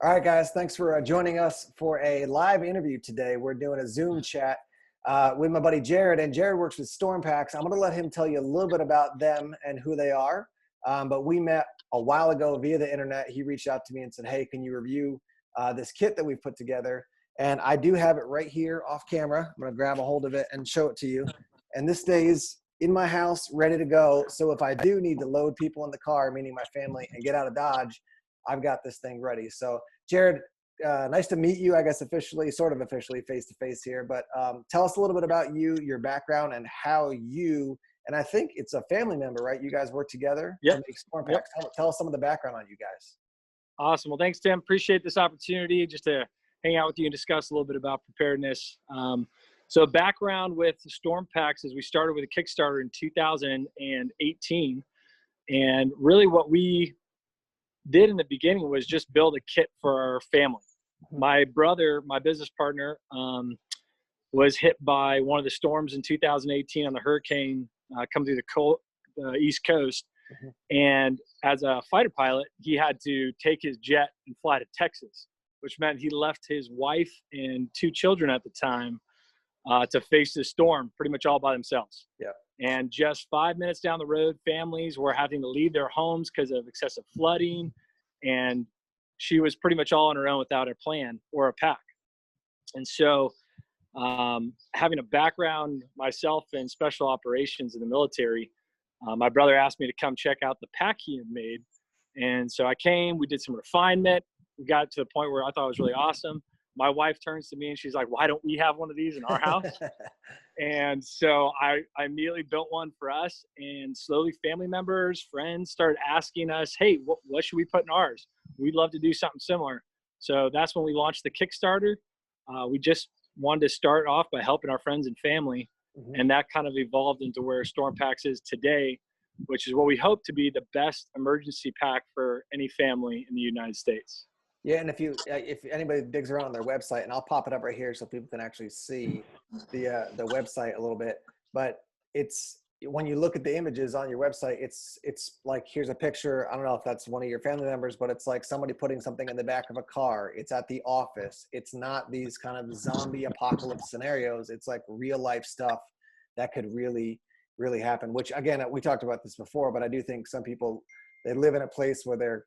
All right, guys, thanks for joining us for a live interview today. We're doing a Zoom chat with my buddy Jared, and Jared works with Storm Packs. I'm going to let him tell you a little bit about them and who they are. But we met a while ago via the internet. He reached out to me and said, hey, can you review this kit that we've put together? And I do have it right here off camera. I'm going to grab a hold of it and show it to you. And this stays in my house, ready to go. So if I do need to load people in the car, meaning my family, and get out of Dodge, I've got this thing ready. So Jared, nice to meet you, I guess officially, sort of officially face-to-face here, but tell us a little bit about you, your background, and how you, and I think it's a family member, right? You guys work together to make Storm Packs. Tell us some of the background on you guys. Awesome. Well, thanks, Tim. Appreciate this opportunity just to hang out with you and discuss a little bit about preparedness. So background with Storm Packs is we started with a Kickstarter in 2018. And really what we did in the beginning was just build a kit for our family. My brother, my business partner, was hit by one of the storms in 2018 on the hurricane coming through the East Coast. And as a fighter pilot, he had to take his jet and fly to Texas, which meant he left his wife and 2 children at the time to face the storm pretty much all by themselves. Yeah. And just 5 minutes down the road, families were having to leave their homes because of excessive flooding. And she was pretty much all on her own without a plan or a pack. And so having a background myself in special operations in the military, my brother asked me to come check out the pack he had made. And so I came, we did some refinement. We got to the point where I thought it was really awesome. My wife turns to me and she's like, why don't we have one of these in our house? And so I immediately built one for us, and slowly family members, friends started asking us, hey, what should we put in ours? We'd love to do something similar. So that's when we launched the Kickstarter. We just wanted to start off by helping our friends and family. And that kind of evolved into where Storm Packs is today, which is what we hope to be the best emergency pack for any family in the United States. Yeah, and if anybody digs around on their website, and I'll pop it up right here so people can actually see the website a little bit, but it's, when you look at the images on your website, it's like, here's a picture. I don't know if that's one of your family members, but it's like somebody putting something in the back of a car. It's at the office. It's not these kind of zombie apocalypse scenarios. It's like real life stuff that could really, really happen, which again, we talked about this before, but I do think some people, they live in a place where they're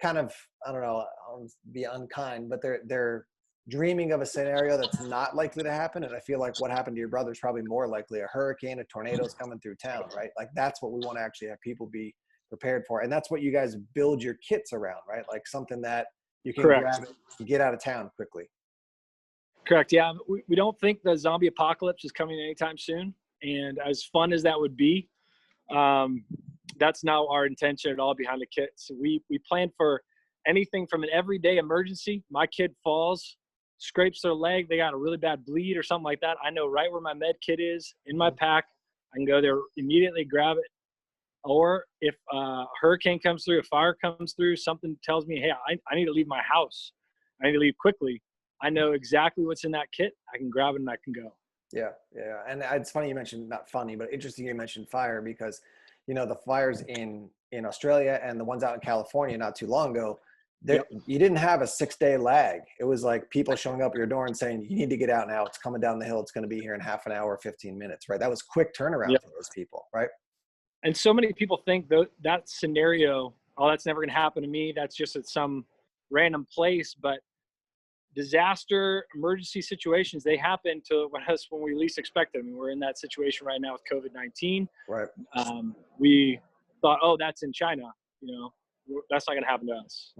kind of, I don't know, I'll be unkind, but they're dreaming of a scenario that's not likely to happen. And I feel like what happened to your brother is probably more likely: a hurricane, a tornado's coming through town, right? Like that's what we want to actually have people be prepared for. And that's what you guys build your kits around, right? Like something that you can grab and get out of town quickly. Correct. Yeah. We don't think the zombie apocalypse is coming anytime soon. And as fun as that would be, that's not our intention at all behind the kit. So we plan for anything from an everyday emergency. My kid falls, scrapes their leg, they got a really bad bleed or something like that. I know right where my med kit is in my pack. I can go there immediately, grab it. Or if a hurricane comes through, a fire comes through, something tells me, hey, I need to leave my house, I need to leave quickly, I know exactly what's in that kit. I can grab it and I can go. Yeah. And it's funny you mentioned, not funny, but interesting you mentioned fire, because you know, the fires in Australia and the ones out in California not too long ago, you didn't have a 6-day lag. It was like people showing up at your door and saying, you need to get out now. It's coming down the hill. It's going to be here in half an hour, 15 minutes, right? That was quick turnaround for those people, right? And so many people think that scenario, oh, that's never going to happen to me. That's just at some random place. But disaster, emergency situations, they happen to us when we least expect them. I mean, we're in that situation right now with COVID-19. Right. We thought, oh, that's in China. You know, that's not going to happen to us.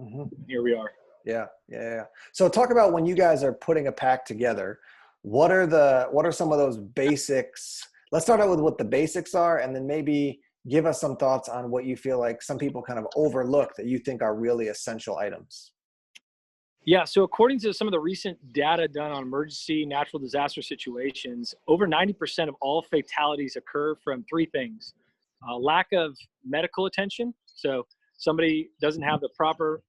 Here we are. Yeah. So talk about when you guys are putting a pack together, what are some of those basics? Let's start out with what the basics are, and then maybe give us some thoughts on what you feel like some people kind of overlook that you think are really essential items. Yeah, so according to some of the recent data done on emergency natural disaster situations, over 90% of all fatalities occur from 3 things. Lack of medical attention. So somebody doesn't have the proper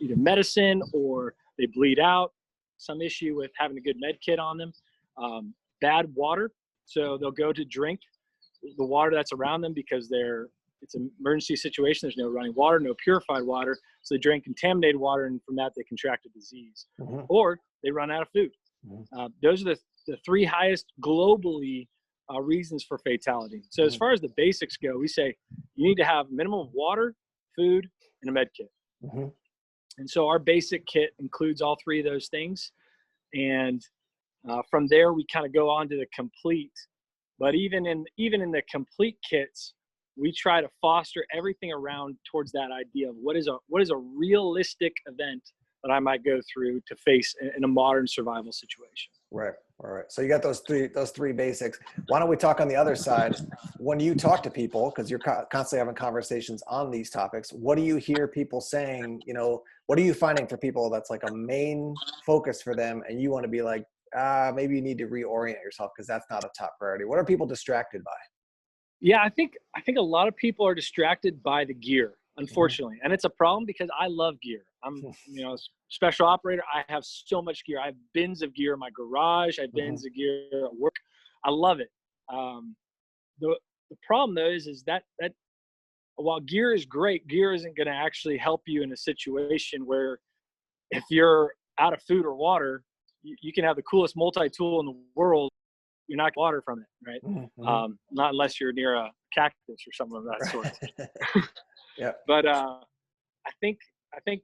either medicine, or they bleed out, some issue with having a good med kit on them. Bad water. So they'll go to drink the water that's around them because they're it's an emergency situation. There's no running water, no purified water. So they drink contaminated water, and from that they contract a disease, or they run out of food. Those are the three highest globally reasons for fatality. So as far as the basics go, we say you need to have a minimum of water, food, and a med kit. And so our basic kit includes all three of those things. And from there, we kind of go on to the complete. But even in the complete kits, we try to foster everything around towards that idea of what is a realistic event that I might go through to face in a modern survival situation. Right. All right. So you got those three basics. Why don't we talk on the other side? When you talk to people, because you're constantly having conversations on these topics, what do you hear people saying? You know, what are you finding for people that's like a main focus for them, and you want to be like, maybe you need to reorient yourself because that's not a top priority? What are people distracted by? Yeah, I think a lot of people are distracted by the gear, unfortunately. And it's a problem because I love gear. I'm, a special operator. I have so much gear. I have bins of gear in my garage. I have bins of gear at work. I love it. The problem though is that while gear is great, gear isn't going to actually help you in a situation where if you're out of food or water, you can have the coolest multi-tool in the world. You're not getting water from it, right? Not unless you're near a cactus or something of that sort. Yeah. But I think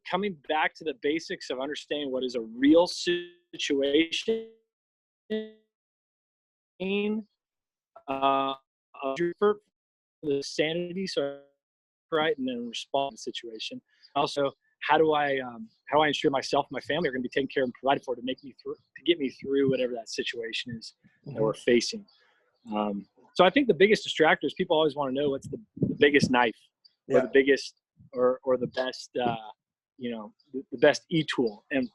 coming back to the basics of understanding what is a real situation, for the sanity, so right, and then respond to the situation. Also, how do I ensure myself and my family are going to be taken care of and provided for to get me through whatever that situation is that we're facing. So I think the biggest distractor is people always want to know what's the biggest knife or the biggest or the best the best e-tool, and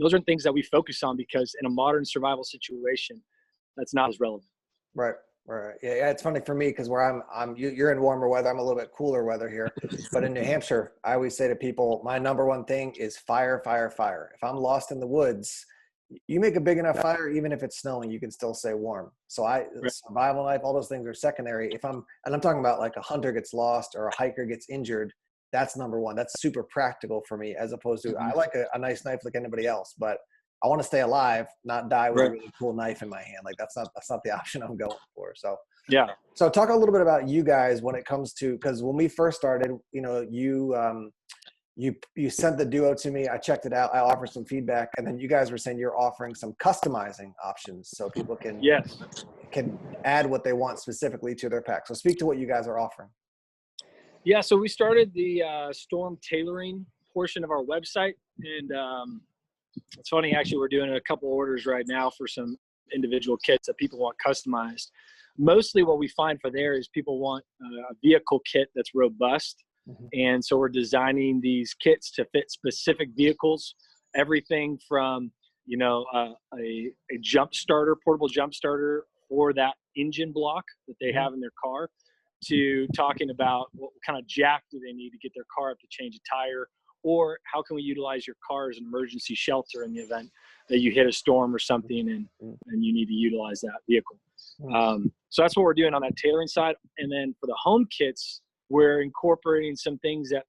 those are things that we focus on because in a modern survival situation, that's not as relevant. Right. Yeah, it's funny for me because where you're in warmer weather. I'm a little bit cooler weather here, but in New Hampshire, I always say to people, my number one thing is fire. If I'm lost in the woods, you make a big enough fire, even if it's snowing, you can still stay warm. So survival knife, all those things are secondary. I'm talking about like a hunter gets lost or a hiker gets injured. That's number one. That's super practical for me, as opposed to I like a nice knife like anybody else, but I want to stay alive, not die with a really cool knife in my hand. Like that's not the option I'm going for. So yeah. So talk a little bit about you guys when it comes to, because when we first started, you sent the Duo to me. I checked it out. I offered some feedback, and then you guys were saying you're offering some customizing options so people can add what they want specifically to their pack. So speak to what you guys are offering. Yeah. So we started the storm tailoring portion of our website, and it's funny, actually, we're doing a couple orders right now for some individual kits that people want customized. Mostly what we find for there is people want a vehicle kit that's robust. And so we're designing these kits to fit specific vehicles, everything from, a jump starter, portable jump starter for that engine block that they have in their car, to talking about what kind of jack do they need to get their car up to change a tire, or how can we utilize your car as an emergency shelter in the event that you hit a storm or something and you need to utilize that vehicle. So that's what we're doing on that tailoring side. And then for the home kits, we're incorporating some things that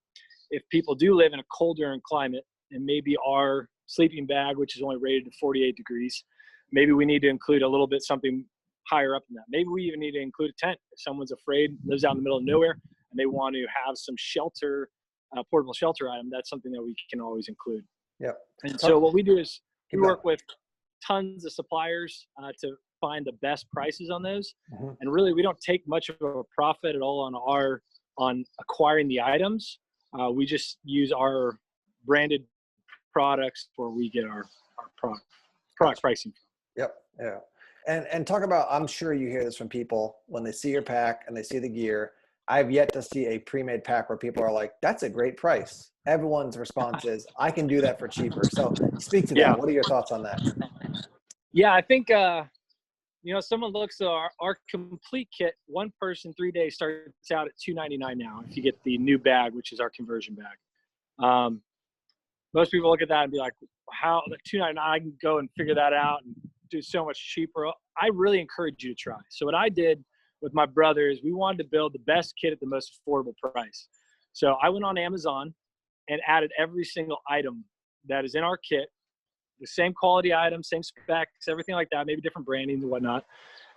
if people do live in a colder climate and maybe our sleeping bag, which is only rated to 48 degrees, maybe we need to include a little bit something higher up than that. Maybe we even need to include a tent. If someone's afraid, lives out in the middle of nowhere, and they want to have some shelter, portable shelter item, that's something that we can always include. Yep. And so what we do is we work with tons of suppliers to find the best prices on those. And really, we don't take much of a profit at all on acquiring the items. We just use our branded products where we get our product pricing from. Yep. Yeah. And talk about, I'm sure you hear this from people when they see your pack and they see the gear. I've yet to see a pre-made pack where people are like, that's a great price. Everyone's response is, I can do that for cheaper. So speak to that. What are your thoughts on that? Yeah, I think, someone looks at our complete kit, one person 3 days starts out at $299 now if you get the new bag, which is our conversion bag. Most people look at that and be like, how, $299, I can go and figure that out and do so much cheaper. I really encourage you to try. So what I did with my brothers, we wanted to build the best kit at the most affordable price. So I went on Amazon and added every single item that is in our kit, the same quality items, same specs, everything like that, maybe different branding and whatnot,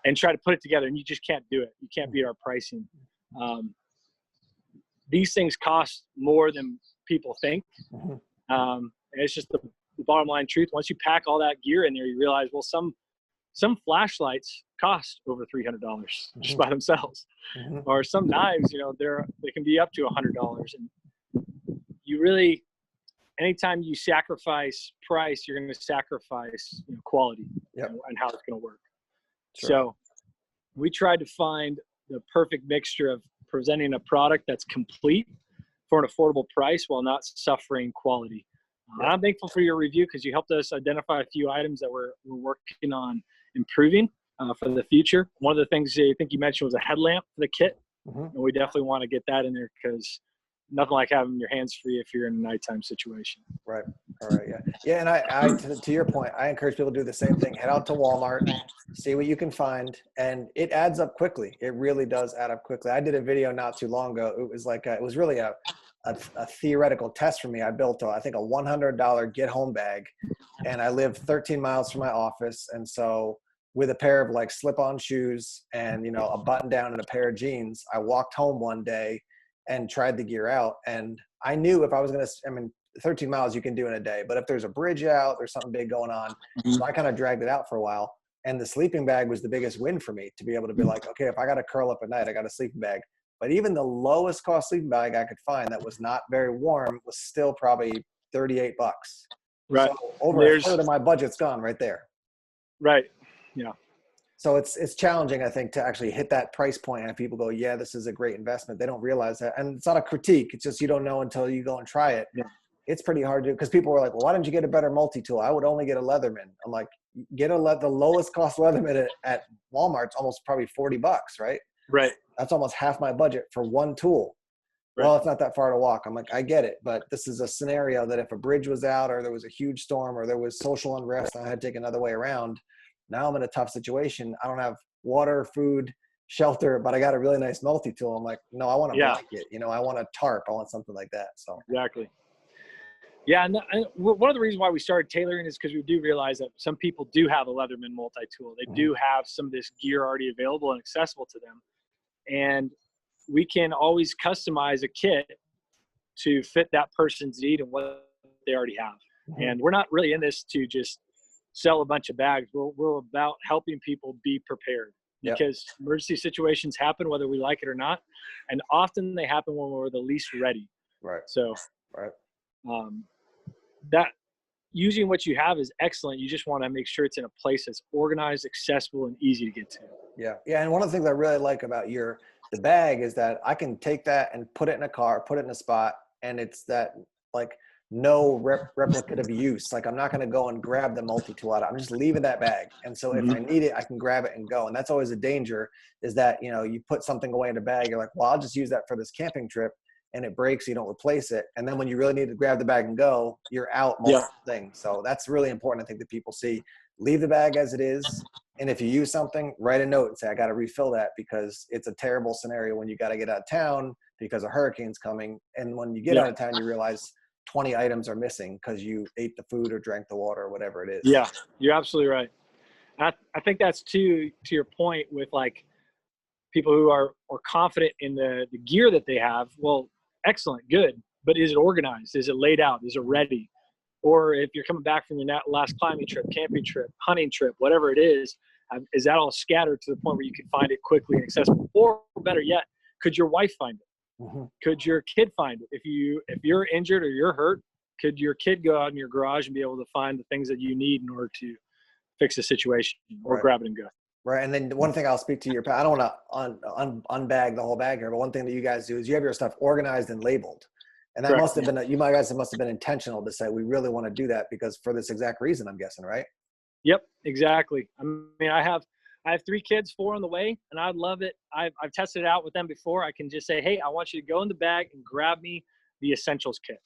and try to put it together. And you just can't do it. You can't beat our pricing. These things cost more than people think. And it's just the bottom line truth. Once you pack all that gear in there, you realize, well, some flashlights cost over $300 just by themselves, or some knives, they can be up to $100. And you really, anytime you sacrifice price, you're going to sacrifice quality and how it's going to work. Sure. So we tried to find the perfect mixture of presenting a product that's complete for an affordable price while not suffering quality. I'm thankful for your review because you helped us identify a few items that we're working on improving for the future. One of the things I think you mentioned was a headlamp for the kit. And we definitely want to get that in there because nothing like having your hands free if you're in a nighttime situation. Right. All right. Yeah. Yeah. And I to your point, I encourage people to do the same thing. Head out to Walmart, see what you can find, and it adds up quickly. It really does add up quickly. I did a video not too long ago. It was like it was really a theoretical test for me. I built I think a $100 get home bag, and I live 13 miles from my office. And so with a pair of like slip-on shoes and, a button down and a pair of jeans, I walked home one day and tried the gear out. And I knew if I was going to, 13 miles you can do in a day, but if there's a bridge out, there's something big going on. So I kind of dragged it out for a while. And the sleeping bag was the biggest win for me to be able to be like, okay, if I got to curl up at night, I got a sleeping bag. But even the lowest cost sleeping bag I could find that was not very warm was still probably $38. Right. So over a third of my budget's gone right there. Right. Yeah. So it's challenging, I think, to actually hit that price point. And people go, yeah, this is a great investment. They don't realize that. And it's not a critique. It's just you don't know until you go and try it. Yeah. It's pretty hard to, because people were like, well, why didn't you get a better multi-tool? I would only get a Leatherman. I'm like, get the lowest cost Leatherman at Walmart's almost probably $40, right? Right. That's almost half my budget for one tool. Right. Well, it's not that far to walk. I'm like, I get it. But this is a scenario that if a bridge was out or there was a huge storm or there was social unrest and I had to take another way around, now I'm in a tough situation. I don't have water, food, shelter, but I got a really nice multi-tool. I'm like, no, I want a blanket. I want a tarp. I want something like that. So exactly. Yeah, and one of the reasons why we started tailoring is because we do realize that some people do have a Leatherman multi-tool. They do have some of this gear already available and accessible to them. And we can always customize a kit to fit that person's need and what they already have. And we're not really in this to just sell a bunch of bags. We're about helping people be prepared because emergency situations happen whether we like it or not. And often they happen when we're the least ready. Right. So that using what you have is excellent. You just want to make sure it's in a place that's organized, accessible, and easy to get to. Yeah. Yeah. And one of the things I really like about the bag is that I can take that and put it in a car, put it in a spot, and it's that like no replicative use. Like I'm not going to go and grab the multi-tool out. I'm just leaving that bag. And so if I need it, I can grab it and go. And that's always a danger is that, you put something away in a bag. You're like, well, I'll just use that for this camping trip and it breaks. You don't replace it. And then when you really need to grab the bag and go, you're out multiple things. So that's really important. I think that people see, leave the bag as it is. And if you use something, write a note and say, I got to refill that because it's a terrible scenario when you got to get out of town because a hurricane's coming. And when you get out of town, you realize 20 items are missing because you ate the food or drank the water or whatever it is. Yeah, you're absolutely right. I think that's to your point with like people who are confident in the gear that they have. Well, excellent, good. But is it organized? Is it laid out? Is it ready? Or if you're coming back from your last climbing trip, camping trip, hunting trip, whatever it is that all scattered to the point where you can find it quickly and accessible? Or better yet, could your wife find it? Could your kid find it? If you're injured or you're hurt, could your kid go out in your garage and be able to find the things that you need in order to fix the situation or grab it and go? Right. And then one thing I'll speak to I don't want to unbag the whole bag here, but one thing that you guys do is you have your stuff organized and labeled. And that must have been, you guys must have been intentional to say, we really want to do that because for this exact reason, I'm guessing, right? Yep, exactly. I mean, I have 3 kids, 4 on the way, and I'd love it. I've tested it out with them before. I can just say, hey, I want you to go in the bag and grab me the essentials kit.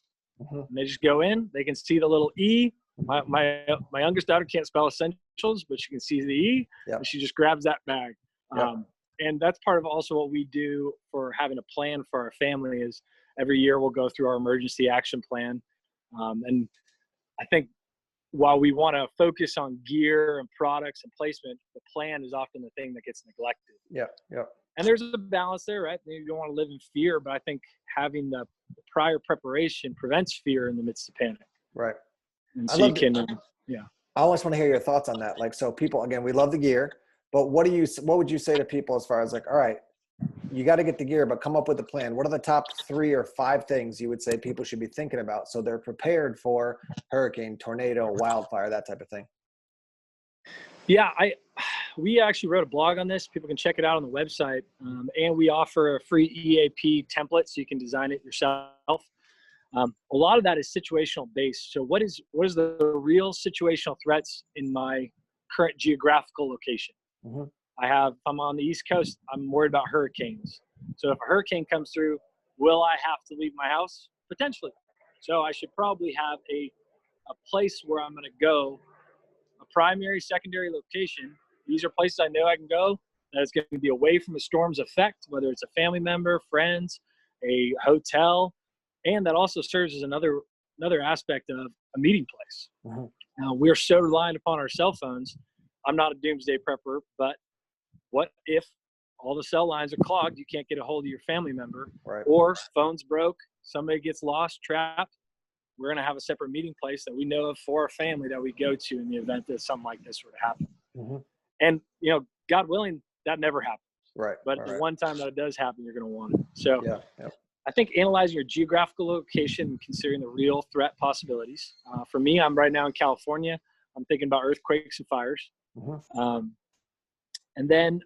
And they just go in. They can see the little E. My youngest daughter can't spell essentials, but she can see the E. And she just grabs that bag. and that's part of also what we do for having a plan for our family is every year we'll go through our emergency action plan. And I think while we want to focus on gear and products and placement, the plan is often the thing that gets neglected. Yeah. Yeah. And there's a balance there, right? You don't want to live in fear, but I think having the prior preparation prevents fear in the midst of panic. Right. And so you can, yeah. I always want to hear your thoughts on that. Like, so people, again, we love the gear, but what would you say to people as far as like, all right, you got to get the gear, but come up with a plan. What are the top 3 or 5 things you would say people should be thinking about so they're prepared for hurricane, tornado, wildfire, that type of thing? Yeah, we actually wrote a blog on this. People can check it out on the website. And we offer a free EAP template so you can design it yourself. A lot of that is situational based. So what is the real situational threats in my current geographical location? Mm-hmm. If I'm on the East Coast, I'm worried about hurricanes. So if a hurricane comes through, will I have to leave my house? Potentially. So I should probably have a place where I'm going to go, a primary, secondary location. These are places I know I can go that is going to be away from a storm's effect, whether it's a family member, friends, a hotel, and that also serves as another aspect of a meeting place. Mm-hmm. Now, we're so reliant upon our cell phones. I'm not a doomsday prepper, but what if all the cell lines are clogged, you can't get a hold of your family member, right, or phone's broke, somebody gets lost, trapped? We're going to have a separate meeting place that we know of for our family that we go to in the event that something like this were to happen. Mm-hmm. And, God willing, that never happens. Right. But right, the right. one time that it does happen, you're going to want it. So yeah. I think analyzing your geographical location and considering the real threat possibilities. For me, I'm right now in California. I'm thinking about earthquakes and fires. Mm-hmm. And then,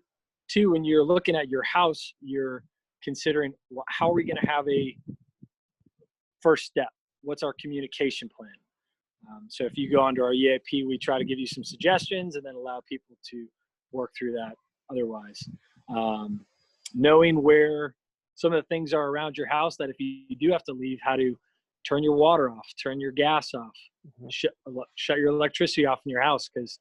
2, when you're looking at your house, you're considering how are we going to have a first step? What's our communication plan? So if you go onto our EAP, we try to give you some suggestions and then allow people to work through that otherwise. Knowing where some of the things are around your house that if you do have to leave, how to turn your water off, turn your gas off, Mm-hmm. shut your electricity off in your house, because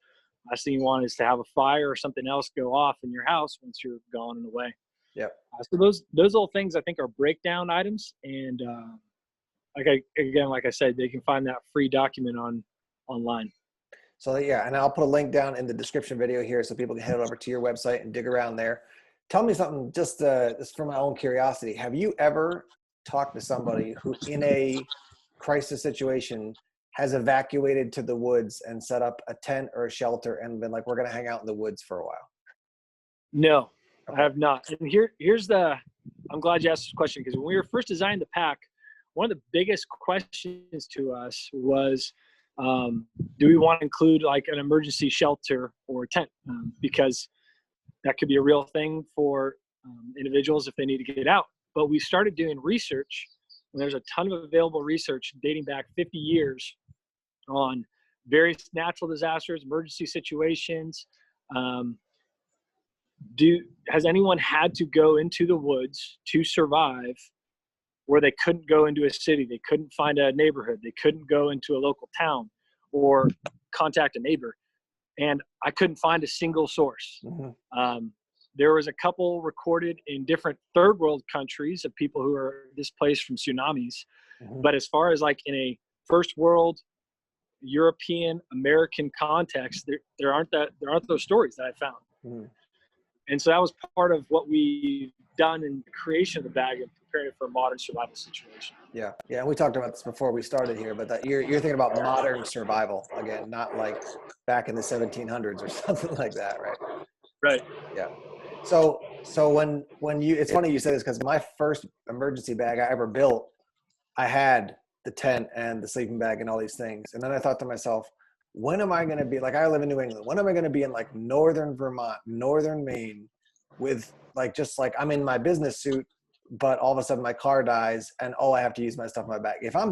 last thing you want is to have a fire or something else go off in your house once you're gone and away. Yep. So those little things I think are breakdown items, and like I said, they can find that free document online. So yeah, and I'll put a link down in the description video here so people can head over to your website and dig around there. Tell me something, just for my own curiosity. Have you ever talked to somebody who in a crisis situation has evacuated to the woods and set up a tent or a shelter and been like, we're going to hang out in the woods for a while? No, Okay. I have not. And I'm glad you asked this question, because when we were first designing the pack, one of the biggest questions to us was, do we want to include like an emergency shelter or tent? Because that could be a real thing for individuals if they need to get out. But we started doing research, and there's a ton of available research dating back 50 years on various natural disasters, emergency situations. Has anyone had to go into the woods to survive where they couldn't go into a city, they couldn't find a neighborhood, they couldn't go into a local town or contact a neighbor? And I couldn't find a single source. Mm-hmm. There was a couple recorded in different third world countries of people who are displaced from tsunamis. Mm-hmm. But as far as like in a first world European American context, there aren't those stories that I found. Mm-hmm. And so that was part of what we've done in the creation of the bag and preparing it for a modern survival situation. Yeah. Yeah. And we talked about this before we started here, but that you're thinking about modern survival again, not like back in the 1700s or something like that. Right. Right. Yeah. So when it's funny you say this, because my first emergency bag I ever built, I had the tent and the sleeping bag and all these things. And then I thought to myself, when am I going to be, like, I live in New England, when am I going to be in like northern Vermont, northern Maine, with like, just like I'm in my business suit, but all of a sudden my car dies and I have to use my stuff in my bag. If I'm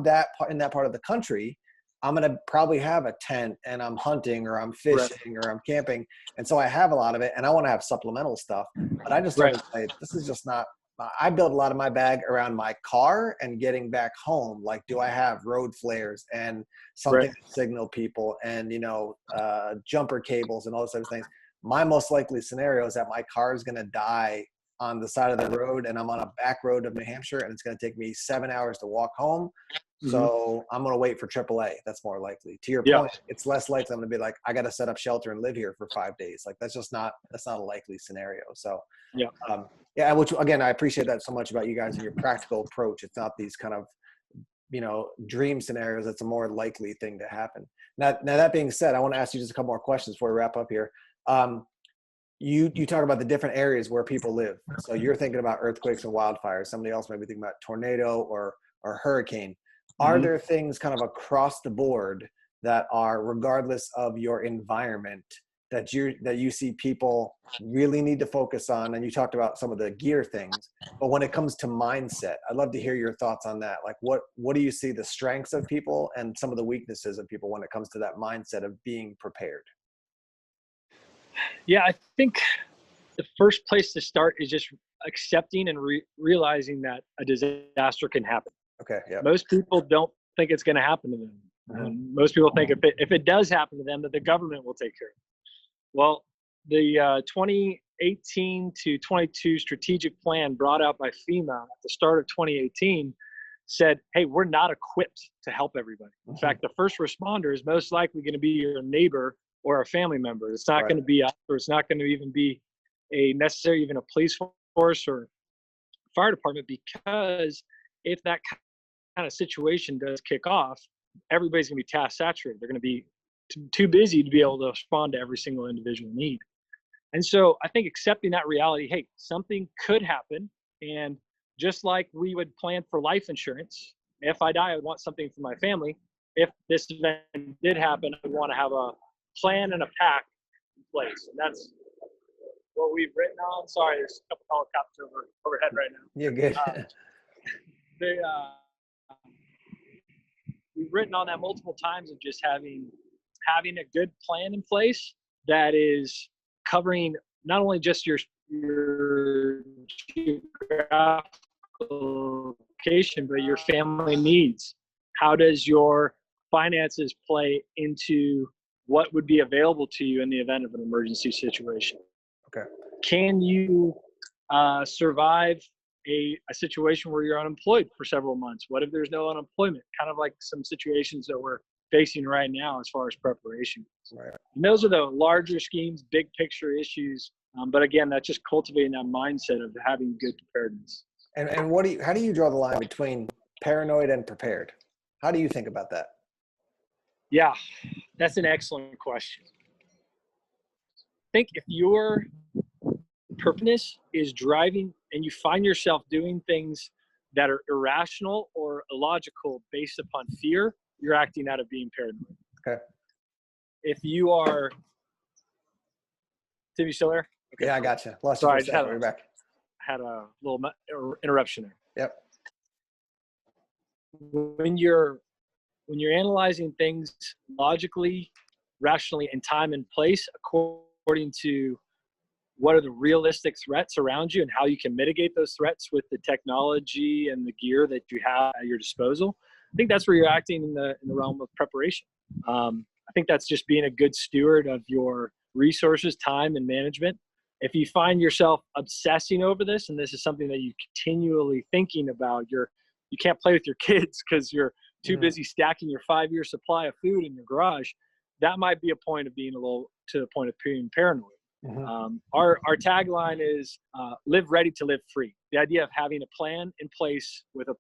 in that part of the country, I'm going to probably have a tent and I'm hunting or I'm fishing or I'm camping. And so I have a lot of it and I want to have supplemental stuff, but I just started to say, this is just not, I build a lot of my bag around my car and getting back home. Like, do I have road flares and something to signal people and, jumper cables and all those types of things. my most likely scenario is that my car is going to die on the side of the road, and I'm on a back road of New Hampshire, and it's going to take me 7 hours to walk home. So I'm going to wait for AAA. That's more likely. To your point, it's less likely I'm going to be like, I got to set up shelter and live here for 5 days. Like that's not a likely scenario. So yeah, which again, I appreciate that so much about you guys and your practical approach. It's not these kind of, dream scenarios. It's a more likely thing to happen. Now that being said, I want to ask you just a couple more questions before we wrap up here. You talk about the different areas where people live. So you're thinking about earthquakes and wildfires. Somebody else might be thinking about tornado or hurricane. Are there things kind of across the board that are, regardless of your environment, that you see people really need to focus on? And you talked about some of the gear things, but when it comes to mindset, I'd love to hear your thoughts on that. Like what do you see the strengths of people and some of the weaknesses of people when it comes to that mindset of being prepared? Yeah, I think the first place to start is just accepting and realizing that a disaster can happen. Okay. Yeah. Most people don't think it's going to happen to them. Most people think if it does happen to them, that the government will take care of it. Well, the 2018 to 22 strategic plan brought out by FEMA at the start of 2018 said, hey, we're not equipped to help everybody. In fact, the first responder is most likely going to be your neighbor or a family member. It's not going to be us, or it's not going to even be even a police force or fire department, because if that kind of situation does kick off, everybody's going to be task saturated. They're going to be too busy to be able to respond to every single individual need. And so I think accepting that reality, hey, something could happen. And just like we would plan for life insurance, if I die, I would want something for my family. If this event did happen, I want to have a plan and a pack in place. And that's what we've written on. Sorry, there's a couple helicopters overhead right now. You're good. We've written on that multiple times of just having a good plan in place that is covering not only just your geographical location, but your family needs. How does your finances play into what would be available to you in the event of an emergency situation? Okay. Can you survive a situation where you're unemployed for several months? What if there's no unemployment? Kind of like some situations that we're facing right now as far as preparation. Right. And those are the larger schemes, big picture issues. But again, that's just cultivating that mindset of having good preparedness. And how do you draw the line between paranoid and prepared? How do you think about that? Yeah, that's an excellent question. I think if your purpose is driving and you find yourself doing things that are irrational or illogical based upon fear, you're acting out of being paranoid. Okay. If you are, Tim, you still there? Okay, yeah, I got you. Lost you for a second. We're back. Had a little interruption there. Yep. When you're analyzing things logically, rationally, in time and place, according to what are the realistic threats around you and how you can mitigate those threats with the technology and the gear that you have at your disposal, I think that's where you're acting in the realm of preparation. I think that's just being a good steward of your resources, time, and management. If you find yourself obsessing over this, and this is something that you're continually thinking about, you can't play with your kids because you're too busy stacking your 5-year supply of food in your garage, that might be a point of being to the point of being paranoid. Our tagline is live ready to live free. The idea of having a plan in place with a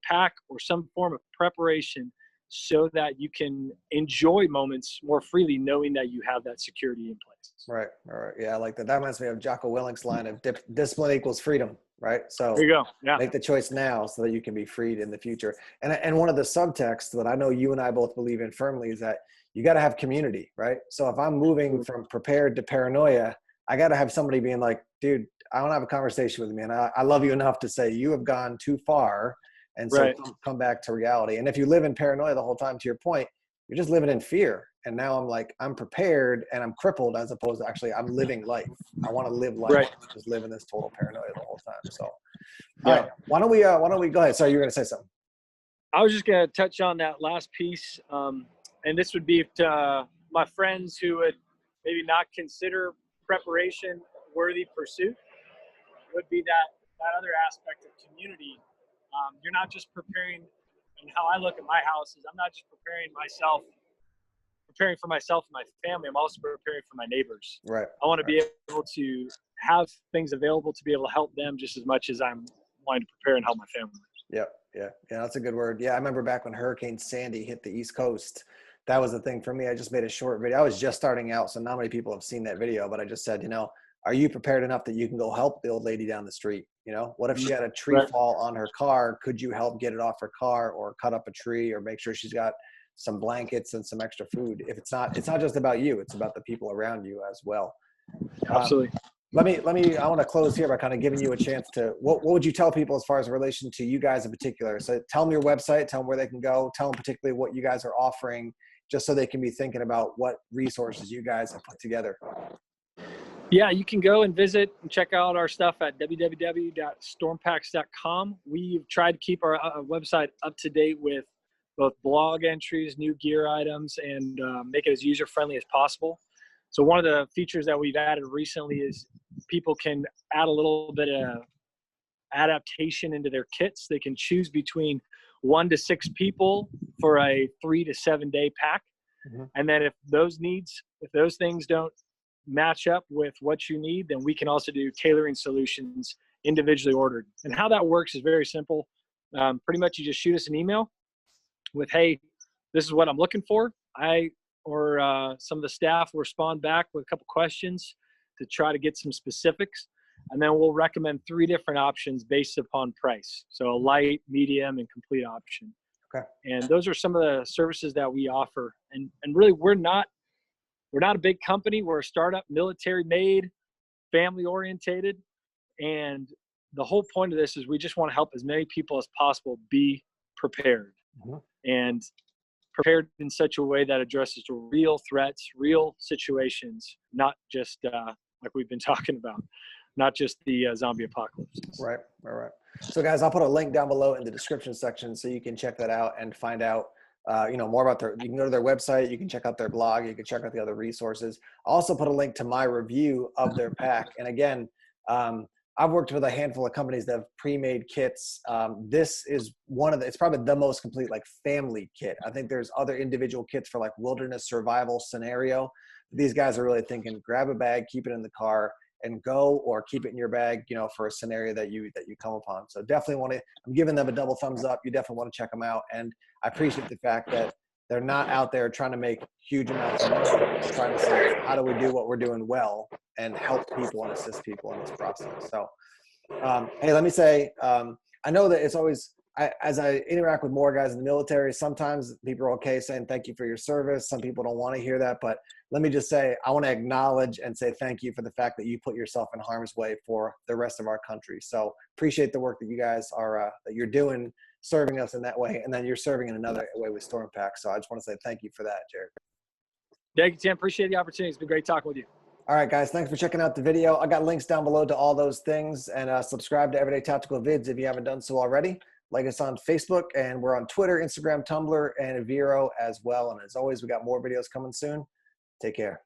pack or some form of preparation so that you can enjoy moments more freely, knowing that you have that security in place. Right. All right. Yeah, I like that. That reminds me of Jocko Willink's line of discipline equals freedom. Right. So there you go. Yeah. Make the choice now so that you can be freed in the future. And one of the subtexts that I know you and I both believe in firmly is that you got to have community, right? So if I'm moving from prepared to paranoia, I got to have somebody being like, dude, I want to have a conversation with you, man. I love you enough to say you have gone too far. And so come back to reality. And if you live in paranoia the whole time, to your point, you're just living in fear. And now I'm prepared and I'm crippled as opposed to actually I'm living life. I want to live life, just live in this total paranoia the whole time. So, all right, why don't we go ahead? Sorry, you were going to say something. I was just going to touch on that last piece. And this would be to my friends who would maybe not consider preparation worthy pursuit would be that other aspect of community. You're not just preparing, and how I look at my house is I'm not just preparing for myself and my family. I'm also preparing for my neighbors. Right. I want to be able to have things available to be able to help them just as much as I'm wanting to prepare and help my family. Yep. Yeah. Yeah. That's a good word. Yeah. I remember back when Hurricane Sandy hit the East Coast, that was the thing for me. I just made a short video. I was just starting out, so not many people have seen that video, but I just said, are you prepared enough that you can go help the old lady down the street? What if she had a tree fall on her car? Could you help get it off her car, or cut up a tree, or make sure she's got some blankets and some extra food? If it's not just about you, it's about the people around you as well. Absolutely. I want to close here by kind of giving you a chance to, what would you tell people as far as relation to you guys in particular? So tell them your website, tell them where they can go, tell them particularly what you guys are offering, just so they can be thinking about what resources you guys have put together. Yeah, you can go and visit and check out our stuff at www.stormpacks.com. We've tried to keep our website up to date with both blog entries, new gear items, and make it as user-friendly as possible. So one of the features that we've added recently is people can add a little bit of adaptation into their kits. They can choose between 1 to 6 people for a 3 to 7 day pack. Mm-hmm. And then if those things don't match up with what you need, then we can also do tailoring solutions individually ordered. And how that works is very simple. Pretty much you just shoot us an email with, hey, this is what I'm looking for. Some of the staff will respond back with a couple questions to try to get some specifics. And then we'll recommend 3 different options based upon price. So a light, medium, and complete option. Okay. And those are some of the services that we offer. And really, we're not a big company. We're a startup, military made, family orientated. And the whole point of this is we just want to help as many people as possible be prepared. Mm-hmm. And prepared in such a way that addresses real threats, real situations, not just like we've been talking about, not just the zombie apocalypse. Right. So guys, I'll put a link down below in the description section so you can check that out and find out more about you can go to their website, you can check out their blog, you can check out the other resources. I'll also put a link to my review of their pack. And again, I've worked with a handful of companies that have pre-made kits. This is it's probably the most complete like family kit. I think there's other individual kits for like wilderness survival scenario. These guys are really thinking, grab a bag, keep it in the car and go, or keep it in your bag, for a scenario that you come upon. So definitely I'm giving them a double thumbs up. You definitely want to check them out. And I appreciate the fact that they're not out there trying to make huge amounts of money. They're trying to say, how do we do what we're doing well and help people and assist people in this process? So, hey, let me say, I know that it's always, as I interact with more guys in the military, sometimes people are okay saying thank you for your service. Some people don't want to hear that, but let me just say, I want to acknowledge and say thank you for the fact that you put yourself in harm's way for the rest of our country. So appreciate the work that you guys are, that you're doing, serving us in that way. And then you're serving in another way with Storm Pack. So I just want to say thank you for that, Jared. Thank you, Tim. Appreciate the opportunity. It's been great talking with you. All right, guys, thanks for checking out the video. I got links down below to all those things, and subscribe to Everyday Tactical Vids if you haven't done so already. Like us on Facebook, and we're on Twitter, Instagram, Tumblr, and Vero as well. And as always, we got more videos coming soon. Take care.